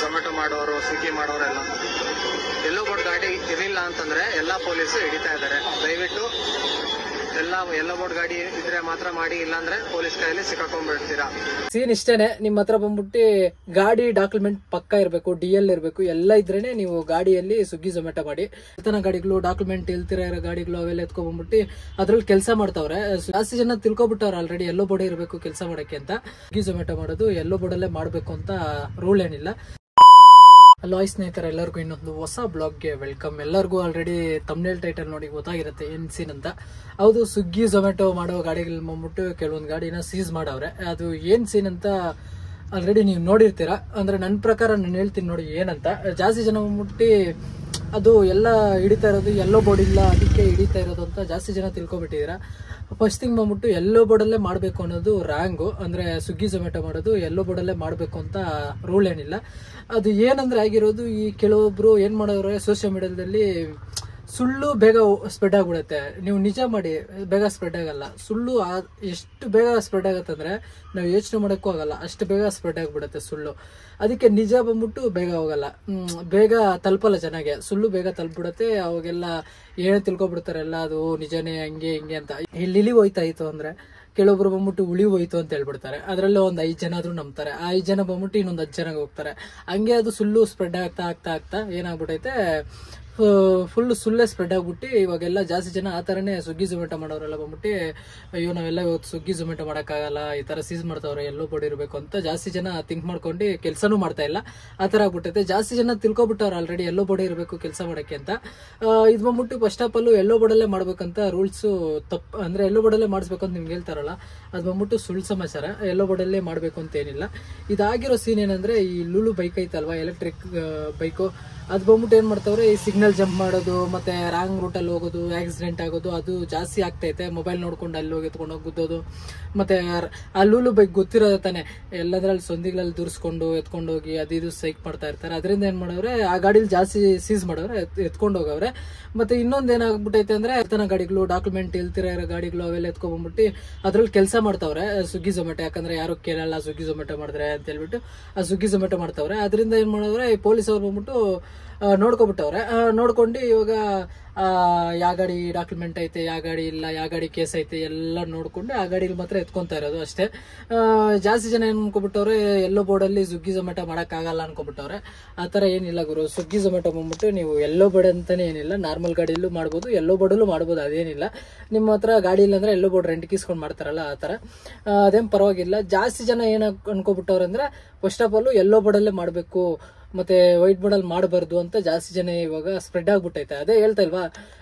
Zomato ಮಾಡೋರು, ಸ್ವಿಗ್ಗಿ ಮಾಡೋರೆಲ್ಲ ಎಲ್ಲೋ board ಗಾಡಿ ಇರಲಿಲ್ಲ ಅಂತಂದ್ರೆ ಎಲ್ಲಾ ಪೊಲೀಸ್ ಹಿಡಿತಾ ಇದ್ದಾರೆ. ದಯವಿಟ್ಟು ಎಲ್ಲೋ ಬೋರ್ಡ್ ಗಾಡಿ ಇದ್ರೆ ಮಾತ್ರ ಮಾಡಿ, ಇಲ್ಲಾಂದ್ರೆ ಪೊಲೀಸ್ ಕೈಯಲ್ಲಿ ಸಿಕ್ಕಾಕೊಂಡ್ಬಿಡ್ತೀರಾ. ಸೀನ್ ಇಷ್ಟೇನೆ. ನಿಮ್ಮ ಹತ್ರ ಬಂದ್ಬಿಟ್ಟು ಗಾಡಿ ಡಾಕ್ಯುಮೆಂಟ್ ಪಕ್ಕ ಇರಬೇಕು, DL ಇರಬೇಕು, ಎಲ್ಲ ಇದ್ರೇನೆ ನೀವು ಗಾಡಿಯಲ್ಲಿ ಸ್ವಿಗ್ಗಿ ಝೊಮ್ಯಾಟೊ ಮಾಡಿ. ನೂತನ ಗಾಡಿಗಳು, ಡಾಕ್ಯುಮೆಂಟ್ ಇಲ್ತಿರೋ ಇರೋ ಗಾಡಿಗಳು ಅವೆಲ್ಲ ಎತ್ಕೊಂಡ್ ಬಂದ್ಬಿಟ್ಟು ಅದ್ರಲ್ಲಿ ಕೆಲಸ ಮಾಡ್ತಾವ್ರೆ. ಜಾಸ್ತಿ ಜನ ತಿಳ್ಕೊಬಿಟ್ಟವ್ರೆ ಆಲ್ರೆಡಿ ಎಲ್ಲೋ ಬೋರ್ಡ್ ಇರಬೇಕು ಕೆಲಸ ಮಾಡಕ್ಕೆ ಅಂತ. ಸ್ವಿಗ್ಗಿ ಝೊಮ್ಯಾಟೊ ಮಾಡೋದು ಎಲ್ಲೋ ಬೋರ್ಡಲ್ಲೇ ಮಾಡಬೇಕು ಅಂತ ರೂಲ್ ಏನಿಲ್ಲ. ಹಲೋ ಸ್ನೇಹಿತರೆ, ಎಲ್ಲರಿಗೂ ಇನ್ನೊಂದು ಹೊಸ ಬ್ಲಾಗ್ಗೆ ವೆಲ್ಕಮ್. ಎಲ್ಲರಿಗೂ ಆಲ್ರೆಡಿ ತಮ್ನೇಲ್ ಟೈಟಲ್ ನೋಡಿ ಗೊತ್ತಾಗಿರುತ್ತೆ ಏನ್ ಸೀನ್ ಅಂತ. ಹೌದು, ಸ್ವಿಗ್ಗಿ ಝೊಮ್ಯಾಟೊ ಮಾಡೋ ಗಾಡಿಗಳು ಬಂದ್ಬಿಟ್ಟು ಕೆಲವೊಂದು ಗಾಡಿನ ಸೀಸ್ ಮಾಡವ್ರೆ. ಅದು ಏನ್ ಸೀನ್ ಅಂತ ಆಲ್ರೆಡಿ ನೀವು ನೋಡಿರ್ತೀರಾ. ಅಂದ್ರೆ ನನ್ನ ಪ್ರಕಾರ ನಾನು ಹೇಳ್ತೀನಿ ನೋಡಿ ಏನಂತ. ಜಾಸ್ತಿ ಜನ ಬಂದ್ಬಿಟ್ಟು ಅದು ಎಲ್ಲ ಹಿಡಿತಾ ಇರೋದು ಎಲ್ಲೋ ಬೋರ್ಡ್ ಇಲ್ಲ ಅದಕ್ಕೆ ಹಿಡಿತಾ ಇರೋದು ಅಂತ ಜಾಸ್ತಿ ಜನ ತಿಳ್ಕೊಬಿಟ್ಟಿದ್ದೀರಾ. ಫಸ್ಟ್ ಥಿಂಗ್ ಬಂದ್ಬಿಟ್ಟು ಎಲ್ಲೋ ಬೋರ್ಡಲ್ಲೇ ಮಾಡಬೇಕು ಅನ್ನೋದು ರಾಂಗು. ಅಂದ್ರೆ ಸ್ವಿಗ್ಗಿ ಝೊಮ್ಯಾಟೊ ಮಾಡೋದು ಎಲ್ಲೋ ಬೋರ್ಡಲ್ಲೇ ಮಾಡಬೇಕು ಅಂತ ರೂಲ್ ಏನಿಲ್ಲ. ಅದು ಏನಂದ್ರೆ ಆಗಿರೋದು, ಈ ಕೆಲವೊಬ್ರು ಏನ್ ಮಾಡೋರು ಸೋಷಿಯಲ್ ಮೀಡಿಯಾದಲ್ಲಿ ಸುಳ್ಳು ಬೇಗ ಸ್ಪ್ರೆಡ್ ಆಗ್ಬಿಡುತ್ತೆ. ನೀವು ನಿಜ ಮಾಡಿ ಬೇಗ ಸ್ಪ್ರೆಡ್ ಆಗಲ್ಲ. ಸುಳ್ಳು ಎಷ್ಟು ಬೇಗ ಸ್ಪ್ರೆಡ್ ಆಗತ್ತಂದ್ರೆ ನಾವು ಯೋಚನೆ ಮಾಡೋಕ್ಕೂ ಆಗಲ್ಲ, ಅಷ್ಟು ಬೇಗ ಸ್ಪ್ರೆಡ್ ಆಗ್ಬಿಡುತ್ತೆ ಸುಳ್ಳು. ಅದಕ್ಕೆ ನಿಜ ಬಂದ್ಬಿಟ್ಟು ಬೇಗ ಹೋಗಲ್ಲ, ಬೇಗ ತಲುಪಲ್ಲ ಚೆನ್ನಾಗೆ. ಸುಳ್ಳು ಬೇಗ ತಲುಪಿಬಿಡುತ್ತೆ. ಅವಾಗೆಲ್ಲ ಏನೇ ತಿಳ್ಕೊಬಿಡ್ತಾರೆ ಎಲ್ಲ, ಅದು ನಿಜನೇ ಹಂಗೆ ಹಿಂಗೆ ಅಂತ. ಇಲ್ಲಿ ಇಲಿ ಹೋಯ್ತಾಯಿತು ಅಂದ್ರೆ ಕೆಲವೊಬ್ರು ಬಂದ್ಬಿಟ್ಟು ಉಳಿ ಹೋಯ್ತು ಅಂತ ಹೇಳ್ಬಿಡ್ತಾರೆ. ಅದರಲ್ಲೇ ಒಂದು 5 ಜನ ಆದ್ರೂ ನಂಬ್ತಾರೆ. ಆ 5 ಜನ ಬಂದ್ಬಿಟ್ಟು ಇನ್ನೊಂದು 10 ಜನಕ್ಕೆ ಹೋಗ್ತಾರೆ. ಹಂಗೆ ಅದು ಸುಳ್ಳು ಸ್ಪ್ರೆಡ್ ಆಗ್ತಾ ಆಗ್ತಾ ಆಗ್ತಾ ಏನಾಗ್ಬಿಟ್ಟೈತೆ, ಫುಲ್ ಸುಳ್ಳೇ ಸ್ಪ್ರೆಡ್ ಆಗ್ಬಿಟ್ಟು ಇವಾಗೆಲ್ಲ ಜಾಸ್ತಿ ಜನ ಆ ಥರನೇ ಸ್ವಿಗ್ಗಿ ಝೊಮ್ಯಾಟೊ ಮಾಡೋರೆಲ್ಲ ಬಂದ್ಬಿಟ್ಟು ಅಯ್ಯೋ ನಾವೆಲ್ಲ ಇವತ್ತು ಸ್ವಿಗ್ಗಿ ಝೊಮ್ಯಾಟೊ ಮಾಡೋಕ್ಕಾಗಲ್ಲ, ಈ ಥರ ಸೀಸ್ ಮಾಡ್ತಾವ್ರೆ, ಎಲ್ಲೋ ಬೋರ್ಡ್ ಇರಬೇಕು ಅಂತ ಜಾಸ್ತಿ ಜನ ಥಿಂಕ್ ಮಾಡ್ಕೊಂಡು ಕೆಲಸನೂ ಮಾಡ್ತಾ ಇಲ್ಲ. ಆ ಥರ ಆಗ್ಬಿಟ್ಟೈತೆ. ಜಾಸ್ತಿ ಜನ ತಿಳ್ಕೊಬಿಟ್ಟವ್ರು ಆಲ್ರೆಡಿ ಎಲ್ಲೋ ಬೋರ್ಡ್ ಇರಬೇಕು ಕೆಲಸ ಮಾಡೋಕ್ಕೆ ಅಂತ. ಇದು ಬಂದ್ಬಿಟ್ಟು ಫಸ್ಟ್ ಆಫ್ ಆಲ್ ಎಲ್ಲೋ ಬೋರ್ಡಲ್ಲೇ ಮಾಡ್ಬೇಕಂತ ರೂಲ್ಸು ತಪ್ಪು. ಅಂದರೆ ಎಲ್ಲೋ ಬೋರ್ಡಲ್ಲೇ ಮಾಡಿಸ್ಬೇಕು ಅಂತ ನಿಮ್ಗೆ ಹೇಳ್ತಾರಲ್ಲ, ಅದು ಬಂದ್ಬಿಟ್ಟು ಸುಳ್ಳು ಸಮಾಚಾರ. ಎಲ್ಲೋ ಬೋರ್ಡಲ್ಲೇ ಮಾಡಬೇಕು ಅಂತ ಏನಿಲ್ಲ. ಇದಾಗಿರೋ ಸೀನ್ ಏನಂದರೆ, ಈ ಲೂಲು ಬೈಕ್ ಐತಲ್ವಾ, ಎಲೆಕ್ಟ್ರಿಕ್ ಬೈಕು, ಅದು ಬಂದ್ಬಿಟ್ಟು ಏನು ಮಾಡ್ತಾವ್ರೆ, ಈ ಸಿಗ್ನಲ್ ಜಂಪ್ ಮಾಡೋದು ಮತ್ತೆ ರಾಂಗ್ ರೂಟಲ್ಲಿ ಹೋಗೋದು, ಆಕ್ಸಿಡೆಂಟ್ ಆಗೋದು ಅದು ಜಾಸ್ತಿ ಆಗ್ತೈತೆ. ಮೊಬೈಲ್ ನೋಡ್ಕೊಂಡು ಅಲ್ಲಿ ಹೋಗಿ ಎತ್ಕೊಂಡು ಹೋಗಿ ಗುದ್ದೋದು. ಮತ್ತೆ ಆ ಲೂಲು ಬೈಕ್ ಗೊತ್ತಿರೋದು ತಾನೆ, ಎಲ್ಲದ್ರಲ್ಲಿ ಸಂದಿಗಳಲ್ಲಿ ದುರ್ಸ್ಕೊಂಡು ಎತ್ಕೊಂಡೋಗಿ ಅದು ಇದು ಸೈಕ್ ಮಾಡ್ತಾ ಇರ್ತಾರೆ. ಅದರಿಂದ ಏನು ಮಾಡವ್ರೆ, ಆ ಗಾಡಿಲಿ ಜಾಸ್ತಿ ಸೀಸ್ ಮಾಡವ್ರೆ, ಎತ್ಕೊಂಡು ಹೋಗವ್ರೆ. ಮತ್ತೆ ಇನ್ನೊಂದು ಏನಾಗ್ಬಿಟ್ಟೈತೆ ಅಂದ್ರೆ, ನೂತನ ಗಾಡಿಗಳು, ಡಾಕ್ಯುಮೆಂಟ್ ಇಲ್ತಿರೋ ಇರೋ ಗಾಡಿಗಳು ಅವೆಲ್ಲ ಎತ್ಕೊಂಡ್ಬಂದ್ಬಿಟ್ಟು ಅದ್ರಲ್ಲಿ ಕೆಲಸ ಮಾಡ್ತಾವ್ರೆ ಸ್ವಿಗ್ಗಿ ಝೊಮ್ಯಾಟೊ. ಯಾಕಂದ್ರೆ ಯಾರು ಕೇಳಲ್ಲ ಸ್ವಿಗ್ಗಿ ಝೊಮ್ಯಾಟೊ ಮಾಡಿದ್ರೆ ಅಂತ ಹೇಳ್ಬಿಟ್ಟು ಆ ಸ್ವಿಗ್ಗಿ ಝೊಮ್ಯಾಟೊ ಮಾಡ್ತಾವ್ರೆ. ಅದರಿಂದ ಏನ್ ಮಾಡವ್ರೆ, ಪೊಲೀಸ್ ಅವ್ರು ಬಂದ್ಬಿಟ್ಟು ನೋಡ್ಕೊಬಿಟ್ಟವ್ರೆ. ನೋಡ್ಕೊಂಡು ಇವಾಗ ಯಾವ ಗಾಡಿ ಡಾಕ್ಯುಮೆಂಟ್ ಐತೆ, ಯಾವ ಗಾಡಿ ಇಲ್ಲ, ಯಾವ ಗಾಡಿ ಕೇಸ್ ಐತೆ ಎಲ್ಲ ನೋಡ್ಕೊಂಡು ಆ ಗಾಡಿಲಿ ಮಾತ್ರ ಎತ್ಕೊಂತಾ ಇರೋದು ಅಷ್ಟೇ. ಜಾಸ್ತಿ ಜನ ಏನ್ ಅನ್ಕೊಬಿಟ್ಟವ್ರೆ, ಎಲ್ಲೋ ಬೋರ್ಡಲ್ಲಿ ಸ್ವಿಗ್ಗಿ ಝೊಮ್ಯಾಟೊ ಮಾಡೋಕ್ಕಾಗಲ್ಲ ಅನ್ಕೊಬಿಟ್ಟವ್ರೆ. ಆ ಥರ ಏನಿಲ್ಲ ಗುರು. ಸ್ವಿಗ್ಗಿ ಝೊಮ್ಯಾಟೊ ಬಂದ್ಬಿಟ್ಟು ನೀವು ಎಲ್ಲೋ ಬೋರ್ಡ್ ಅಂತಾನೆ ಏನಿಲ್ಲ, ನಾರ್ಮಲ್ ಗಾಡಿಯಲ್ಲೂ ಮಾಡ್ಬೋದು, ಎಲ್ಲೋ ಬೋರ್ಡಲ್ಲೂ ಮಾಡ್ಬೋದು, ಅದೇನಿಲ್ಲ. ನಿಮ್ಮ ಹತ್ರ ಗಾಡಿ ಇಲ್ಲ ಅಂದ್ರೆ ಎಲ್ಲೋ ಬೋರ್ಡ್ ರೆಂಟ್ಗೆ ಇಸ್ಕೊಂಡು ಮಾಡ್ತಾರಲ್ಲ ಆ ಥರ, ಅದೇನು ಪರವಾಗಿಲ್ಲ. ಜಾಸ್ತಿ ಜನ ಏನ್ ಅನ್ಕೊಬಿಟ್ಟವ್ರೆ ಅಂದ್ರೆ, ಫಸ್ಟ್ ಆಫ್ ಆಲ್ ಎಲ್ಲೋ ಬೋರ್ಡಲ್ಲೇ ಮಾಡಬೇಕು ಮತ್ತೆ ವೈಟ್ ಬೋರ್ಡಲ್ಲಿ ಮಾಡಬಾರ್ದು ಅಂತ ಜಾಸ್ತಿ ಜನ ಇವಾಗ ಸ್ಪ್ರೆಡ್ ಆಗ್ಬಿಟ್ಟೈತೆ. ಅದೇ ಹೇಳ್ತಾ ಇಲ್ವಾ,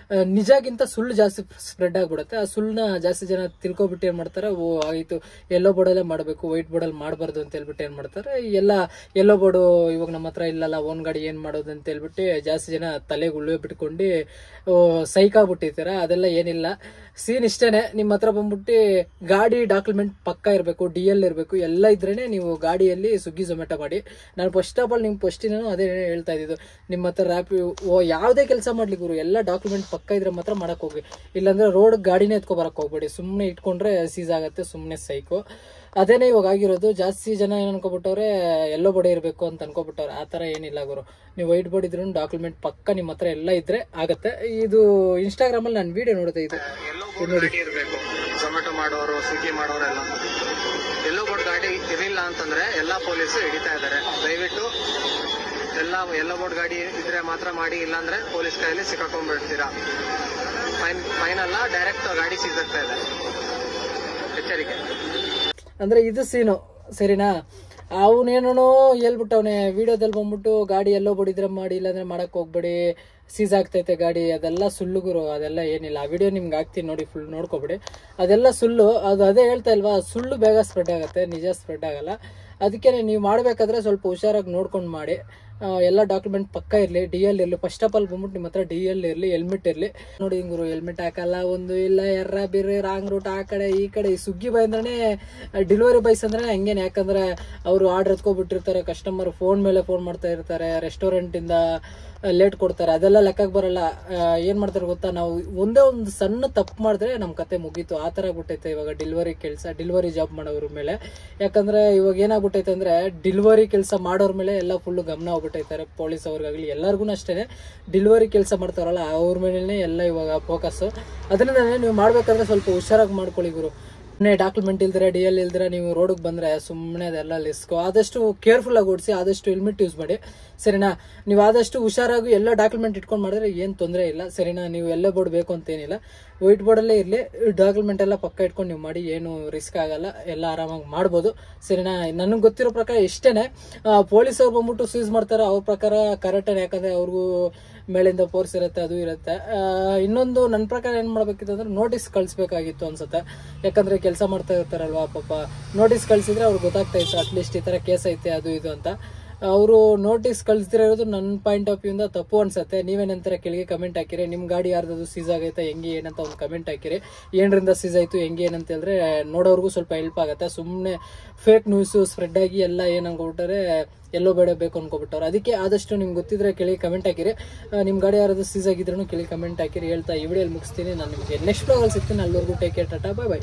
ನಿಜಕ್ಕಿಂತ ಸುಳ್ಳು ಜಾಸ್ತಿ ಸ್ಪ್ರೆಡ್ ಆಗ್ಬಿಡುತ್ತೆ. ಆ ಸುಳ್ಳನ್ನ ಜಾಸ್ತಿ ಜನ ತಿಳ್ಕೊಬಿಟ್ಟು ಏನ್ ಮಾಡ್ತಾರೆ, ಓ ಆಯಿತು ಎಲ್ಲೋ ಬೋರ್ಡಲ್ಲೇ ಮಾಡಬೇಕು, ವೈಟ್ ಬೋರ್ಡಲ್ಲಿ ಮಾಡಬಾರ್ದು ಅಂತ ಹೇಳ್ಬಿಟ್ಟು ಏನ್ ಮಾಡ್ತಾರೆ, ಎಲ್ಲ ಎಲ್ಲೋ ಬೋರ್ಡು ಇವಾಗ ನಮ್ಮ ಹತ್ರ ಇಲ್ಲಲ್ಲ, ಓನ್ ಗಾಡಿ ಏನ್ ಮಾಡೋದು ಅಂತ ಹೇಳ್ಬಿಟ್ಟು ಜಾಸ್ತಿ ಜನ ತಲೆಗೆ ಉಳುವೆ ಬಿಟ್ಕೊಂಡು ಸೈಕ್ ಆಗ್ಬಿಟ್ಟಿರ್ತಾರೆ. ಅದೆಲ್ಲ ಏನಿಲ್ಲ. ಸೀನ್ ಇಷ್ಟೇನೆ. ನಿಮ್ಮ ಹತ್ರ ಬಂದ್ಬಿಟ್ಟು ಗಾಡಿ ಡಾಕ್ಯುಮೆಂಟ್ ಪಕ್ಕ ಇರಬೇಕು, DL ಇರಬೇಕು, ಎಲ್ಲ ಇದ್ರೇನೆ ನೀವು ಗಾಡಿಯಲ್ಲಿ ಸ್ವಿಗ್ಗಿ ಝೊಮ್ಯಾಟೊ ಮಾಡಿ. ನಾನು ಫಸ್ಟ್ ಆಫ್ ಆಲ್ ನಿಮ್ಗೆ ಫಸ್ಟಿನೂ ಅದೇ ಹೇಳ್ತಾ ಇದ್ದಿದ್ದು, ನಿಮ್ಮ ಹತ್ರ ಯಾವುದೇ ಕೆಲಸ ಮಾಡ್ಲಿ ಗುರು, ಎಲ್ಲ ಡಾಕ್ಯುಮೆಂಟ್ ಪಕ್ಕ ಇದ್ರೆ ಮಾತ್ರ ಮಾಡಕ್ ಹೋಗಿ. ಇಲ್ಲಾಂದ್ರೆ ರೋಡ್ ಗಾಡಿನೇ ಎತ್ಕೊ ಬರಕ್ ಹೋಗ್ಬೇಡಿ. ಸುಮ್ಮನೆ ಇಟ್ಕೊಂಡ್ರೆ ಸೀಸ್ ಆಗತ್ತೆ, ಸುಮ್ಮನೆ ಸೈಕು. ಅದೇನೇ ಇವಾಗ ಆಗಿರೋದು. ಜಾಸ್ತಿ ಜನ ಏನ್ ಅನ್ಕೊಬಿಟ್ಟವ್ರೆ, ಎಲ್ಲೋ ಬೋರ್ಡ್ ಇರಬೇಕು ಅಂತ ಅನ್ಕೊಬಿಟ್ಟವ್ರೆ. ಆ ಥರ ಏನಿಲ್ಲ ಗುರು. ನೀವು ವೈಟ್ ಬೋರ್ಡ್ ಇದ್ರೂ ಡಾಕ್ಯುಮೆಂಟ್ ಪಕ್ಕ ನಿಮ್ಮ ಹತ್ರ ಎಲ್ಲ ಇದ್ರೆ ಆಗತ್ತೆ. ಇದು ಇನ್ಸ್ಟಾಗ್ರಾಮಲ್ಲಿ ನಾನು ವಿಡಿಯೋ ನೋಡಿದೆ. ಇದು ನೋಡಿ ಇರಬೇಕು. ಝೊಮ್ಯಾಟೊ ಮಾಡೋರು, ಸ್ವಿಗ್ಗಿ ಮಾಡೋರೆಲ್ಲ ಎಲ್ಲೋ ಬೋರ್ಡ್ ಗಾಡಿ ಇರಲಿಲ್ಲ ಅಂತಂದ್ರೆ ಎಲ್ಲಾ ಪೊಲೀಸ್ ಹಿಡಿತಾ ಇದ್ದಾರೆ. ದಯವಿಟ್ಟು ಎಲ್ಲೋ ಬೋರ್ಡ್ ಗಾಡಿ ಇದ್ರೆ ಮಾತ್ರ ಮಾಡಿ, ಇಲ್ಲಾಂದ್ರೆ ಪೊಲೀಸ್ ಕೈಯಲ್ಲಿ ಸಿಕ್ಕಾಕೊಂಡ್ಬಿಡ್ತೀರಾ. ಫೈನ್ ಅಲ್ಲ, ಡೈರೆಕ್ಟ್ ಗಾಡಿ ಸೀಸ್ ಆಗ್ತಾ ಇದೆ. ಎಚ್ಚರಿಕೆ. ಅಂದ್ರೆ ಇದು ಸೀನು ಸರಿನಾ. ಅವನೇನೋ ಹೇಳ್ಬಿಟ್ಟವನೆ ವಿಡಿಯೋದಲ್ಲಿ ಬಂದ್ಬಿಟ್ಟು, ಗಾಡಿ ಎಲ್ಲೋ ಬೋರ್ಡ್ ಮಾಡಿ, ಇಲ್ಲಾಂದ್ರೆ ಮಾಡಕ್ ಹೋಗ್ಬೇಡಿ, ಸೀಸ್ ಆಗ್ತೈತೆ ಗಾಡಿ. ಅದೆಲ್ಲ ಸುಳ್ಳು ಗುರು, ಅದೆಲ್ಲ ಏನಿಲ್ಲ. ಆ ವಿಡಿಯೋ ನಿಮ್ಗೆ ಹಾಕ್ತೀನಿ ನೋಡಿ, ಫುಲ್ ನೋಡ್ಕೊಬಿಡಿ. ಅದೆಲ್ಲ ಸುಳ್ಳು. ಅದೇ ಹೇಳ್ತಾ ಇಲ್ವಾ, ಸುಳ್ಳು ಬೇಗ ಸ್ಪ್ರೆಡ್ ಆಗುತ್ತೆ, ನಿಜ ಸ್ಪ್ರೆಡ್ ಆಗಲ್ಲ. ಅದಕ್ಕೆ ನೀವು ಮಾಡ್ಬೇಕಾದ್ರೆ ಸ್ವಲ್ಪ ಹುಷಾರಾಗಿ ನೋಡ್ಕೊಂಡು ಮಾಡಿ. ಎಲ್ಲ ಡಾಕ್ಯುಮೆಂಟ್ ಪಕ್ಕ ಇರಲಿ, DL ಇರಲಿ. ಫಸ್ಟ್ ಆಫ್ ಆಲ್ ಬಂದ್ಬಿಟ್ಟು ನಿಮ್ಮ ಹತ್ರ DL ಇರಲಿ, ಹೆಲ್ಮೆಟ್ ಇರಲಿ. ನೋಡಿ ಹಿಂಗರು ಹೆಲ್ಮೆಟ್ ಹಾಕಲ್ಲ, ಒಂದು ಇಲ್ಲ ಎರ್ರ ಬೇರೆ ರಾಂಗ್ ರೂಟ್ ಆ ಕಡೆ ಈ ಕಡೆ. ಈ ಸುಗ್ಗಿ ಬಾಯ್ ಅಂದ್ರೆ ಡೆಲಿವರಿ ಬಾಯ್ಸ್ ಅಂದ್ರೆ ಹಂಗೇನೆ. ಯಾಕಂದ್ರೆ ಅವರು ಆರ್ಡರ್ ಎತ್ಕೊಬಿಟ್ಟಿರ್ತಾರೆ, ಕಸ್ಟಮರ್ ಫೋನ್ ಮೇಲೆ ಫೋನ್ ಮಾಡ್ತಾ ಇರ್ತಾರೆ, ರೆಸ್ಟೋರೆಂಟ್ ಇಂದ ಲೇಟ್ ಕೊಡ್ತಾರೆ, ಅದೆಲ್ಲ ಲೆಕ್ಕಕ್ಕೆ ಬರಲ್ಲ. ಏನ್ ಮಾಡ್ತಾರೆ ಗೊತ್ತಾ, ನಾವು ಒಂದೇ ಒಂದು ಸಣ್ಣ ತಪ್ಪು ಮಾಡಿದ್ರೆ ನಮ್ ಕತೆ ಮುಗೀತು. ಆ ತರ ಆಗ್ಬಿಟ್ಟೈತೆ ಇವಾಗ ಡೆಲಿವರಿ ಕೆಲಸ, ಡೆಲಿವರಿ ಜಾಬ್ ಮಾಡೋರ ಮೇಲೆ. ಯಾಕಂದ್ರೆ ಇವಾಗ ಏನಾಗ್ಬಿಟ್ಟೈತೆ ಅಂದ್ರೆ ಡೆಲಿವರಿ ಕೆಲಸ ಮಾಡೋರ್ ಮೇಲೆ ಎಲ್ಲ ಫುಲ್ ಗಮನ ಹೋಗ್ಬಿಟ್ಟೈತಾರೆ. ಪೊಲೀಸ್ ಅವ್ರಿಗಾಗ್ಲಿ ಎಲ್ಲರಿಗೂ ಅಷ್ಟೇನೆ, ಡೆಲಿವರಿ ಕೆಲಸ ಮಾಡ್ತಾರಲ್ಲ ಅವ್ರ ಮೇಲೆ ಎಲ್ಲ ಇವಾಗ ಫೋಕಸ್. ಅದರಿಂದ ನೀವು ಮಾಡ್ಬೇಕಾದ್ರೆ ಸ್ವಲ್ಪ ಹುಷಾರಾಗಿ ಮಾಡ್ಕೊಳ್ಳಿ ಗುರು. ಡಾಕ್ಯುಮೆಂಟ್ ಇಲ್ದಿರ, DL ಇಲ್ದಿರ ನೀವು ರೋಡಿಗೆ ಬಂದ್ರೆ ಸುಮ್ಮನೆ ಅದೆಲ್ಲ ಲಿಸ್ಕೋ. ಆದಷ್ಟು ಕೇರ್ಫುಲ್ ಆಗಿ ಓಡಿಸಿ, ಆದಷ್ಟು ಹೆಲ್ಮೆಟ್ ಯೂಸ್ ಮಾಡಿ, ಸರಿನಾ. ನೀವು ಆದಷ್ಟು ಹುಷಾರಾಗಿ ಎಲ್ಲ ಡಾಕ್ಯುಮೆಂಟ್ ಇಟ್ಕೊಂಡು ಮಾಡಿದ್ರೆ ಏನು ತೊಂದರೆ ಇಲ್ಲ, ಸರಿನಾ. ನೀವು ಎಲ್ಲ ಬೋರ್ಡ್ ಬೇಕು ಅಂತೇನಿಲ್ಲ, ವೈಟ್ ಬೋರ್ಡಲ್ಲೇ ಇರಲಿ, ಡಾಕ್ಯುಮೆಂಟ್ ಎಲ್ಲ ಪಕ್ಕ ಇಟ್ಕೊಂಡು ನೀವು ಮಾಡಿ, ಏನು ರಿಸ್ಕ್ ಆಗಲ್ಲ, ಎಲ್ಲ ಆರಾಮಾಗಿ ಮಾಡ್ಬೋದು, ಸರಿನಾ. ನನಗೆ ಗೊತ್ತಿರೋ ಪ್ರಕಾರ ಇಷ್ಟೇನೆ. ಪೊಲೀಸ್ ಅವ್ರು ಬಂದ್ಬಿಟ್ಟು ಸೀಸ್ ಮಾಡ್ತಾರೆ, ಅವ್ರ ಪ್ರಕಾರ ಕರೆಕ್ಟೇ. ಯಾಕಂದ್ರೆ ಅವ್ರಿಗೂ ಮೇಲಿಂದ ಫೋರ್ಸ್ ಇರುತ್ತೆ, ಅದು ಇರುತ್ತೆ. ಇನ್ನೊಂದು ನನ್ನ ಪ್ರಕಾರ ಏನ್ ಮಾಡ್ಬೇಕಿತ್ತು ಅಂದ್ರೆ ನೋಟಿಸ್ ಕಳಿಸ್ಬೇಕಾಗಿತ್ತು ಅನ್ಸುತ್ತೆ. ಯಾಕಂದ್ರೆ ಕೆಲಸ ಮಾಡ್ತಾ ಇರ್ತಾರಲ್ವಾ ಪಾಪ, ನೋಟಿಸ್ ಕಳ್ಸಿದ್ರೆ ಅವ್ರಿಗೆ ಗೊತ್ತಾಗ್ತಾ ಇತ್ತು ಅಟ್ಲೀಸ್ಟ್ ಈ ತರ ಕೇಸ್ ಐತೆ ಅದು ಇದು ಅಂತ. ಅವರು ನೋಟಿಸ್ ಕಳಿಸ್ತಿರೋದು ನನ್ನ ಪಾಯಿಂಟ್ ಆಫ್ ವ್ಯೂ ಇಂದ ತಪ್ಪು ಅನ್ಸುತ್ತೆ. ನೀವೇನಂತಾರೆ ಕೆಳಗೆ ಕಮೆಂಟ್ ಹಾಕಿರಿ. ನಿಮ್ ಗಾಡಿ ಯಾರ್ದು ಸೀಸ್ ಆಗೈತೆ ಹೆಂಗೆ ಏನಂತ ಒಂದು ಕಮೆಂಟ್ ಹಾಕಿರಿ. ಏನರಿಂದ ಸೀಸ್ ಆಯ್ತು ಹೆಂಗೆ ಏನಂತ ಹೇಳಿದ್ರೆ ನೋಡೋರ್ಗೂ ಸ್ವಲ್ಪ ಹೆಲ್ಪ್ ಆಗುತ್ತೆ. ಸುಮ್ಮನೆ ಫೇಕ್ ನ್ಯೂಸ್ ಸ್ಪ್ರೆಡ್ ಆಗಿ ಎಲ್ಲ ಏನಂದ್ಬಿಟ್ರೆ ಎಲ್ಲೋ ಬೇಡ ಬೇಕು ಅನ್ಕೊಬಿಟ್ಟವ್ರು. ಅದಕ್ಕೆ ಆದಷ್ಟು ನಿಮ್ಗೆ ಗೊತ್ತಿದ್ರೆ ಕೆಳಗೆ ಕಮೆಂಟ್ ಹಾಕಿರಿ. ನಿಮ್ ಗಾಡಿ ಯಾರಾದ್ರೂ ಸೀಸ್ ಆಗಿದ್ರು ಕೆಳಗೆ ಕಮೆಂಟ್ ಹಾಕಿರಿ ಹೇಳ್ತಾ ಈ ವಿಡಿಯೋಲಿ ಮುಗಿಸ್ತೀನಿ. ನಾನು ನಿಮಗೆ ನೆಕ್ಸ್ಟ್ ಬ್ಲಾಗಲ್ಲಿ ಸಿಗ್ತೀನಿ. ಅಲ್ಲಿವರೆಗೂ take care, Tata, bye bye.